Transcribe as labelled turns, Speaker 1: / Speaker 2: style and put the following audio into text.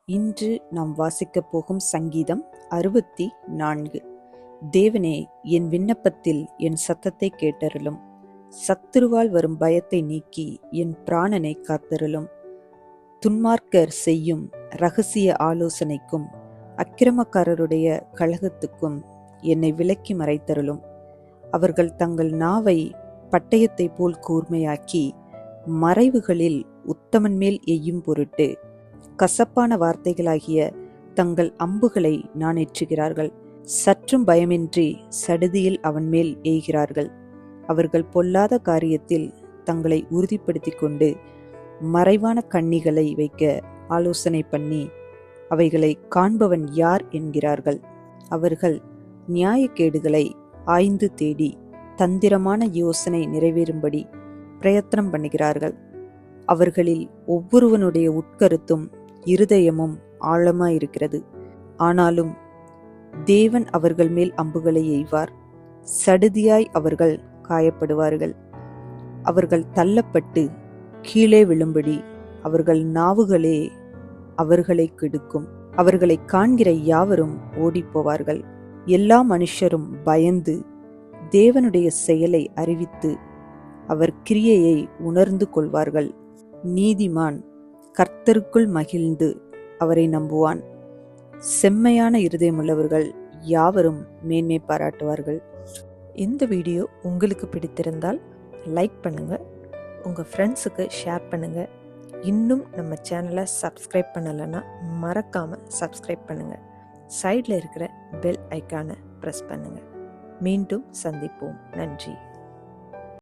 Speaker 1: இன்று நாம் வாசிக்கப் போகும் சங்கீதம் 64. தேவனே, என் விண்ணப்பத்தில் என் சத்தத்தை கேட்டருளும். சத்துருவால் வரும் பயத்தை நீக்கி என் பிராணனை காத்தருளும். துன்மார்க்கர் செய்யும் இரகசிய ஆலோசனைக்கும் அக்கிரமக்காரருடைய கலகத்துக்கும் என்னை விலக்கி மறைத்தருளும். அவர்கள் தங்கள் நாவை பட்டயத்தை போல் கூர்மையாக்கி மறைவுகளில் உத்தமன் மேல் எய்யும் பொருட்டு கசப்பான வார்த்தைகளாகிய தங்கள் அம்புகளை நாணேற்றுகிறார்கள். சற்றும் பயமின்றி சடுதியில் அவன் மேல் எய்கிறார்கள். அவர்கள் பொல்லாத காரியத்தில் தங்களை உறுதிப்படுத்தி கொண்டு மறைவான கண்ணிகளை வைக்க ஆலோசனை பண்ணி அவைகளை காண்பவன் யார் என்கிறார்கள். அவர்கள் நியாயக்கேடுகளை ஆய்ந்து தேடி தந்திரமான யோசனை நிறைவேறும்படி பிரயத்தனம் பண்ணுகிறார்கள். அவர்களில் ஒவ்வொருவனுடைய உட்கருத்தும் இருதயமும் ஆழமாயிருக்கிறது. ஆனாலும் தேவன் அவர்கள் மேல் அம்புகளை எய்வார். சடுதியாய் அவர்கள் காயப்படுவார்கள். அவர்கள் தள்ளப்பட்டு கீழே விழும்படி அவர்கள் நாவுகளே அவர்களை கெடுக்கும். அவர்களை காண்கிற யாவரும் ஓடிப்போவார்கள். எல்லா மனுஷரும் பயந்து தேவனுடைய செயலை அறிவித்து அவர் கிரியையை உணர்ந்து கொள்வார்கள். நீதிமான் கர்த்தருக்குள் மகிழ்ந்து அவரை நம்புவான். செம்மையான இருதயமுள்ளவர்கள் யாவரும் மேன்மை பாராட்டுவார்கள். இந்த வீடியோ உங்களுக்கு பிடித்திருந்தால் லைக் பண்ணுங்க, உங்க ஃப்ரெண்ட்ஸுக்கு ஷேர் பண்ணுங்க. இன்னும் நம்ம சேனலை சப்ஸ்கிரைப் பண்ணலைன்னா மறக்காம சப்ஸ்கிரைப் பண்ணுங்க. சைடில் இருக்கிற பெல் ஐக்கானை ப்ரெஸ் பண்ணுங்க. மீண்டும் சந்திப்போம். நன்றி.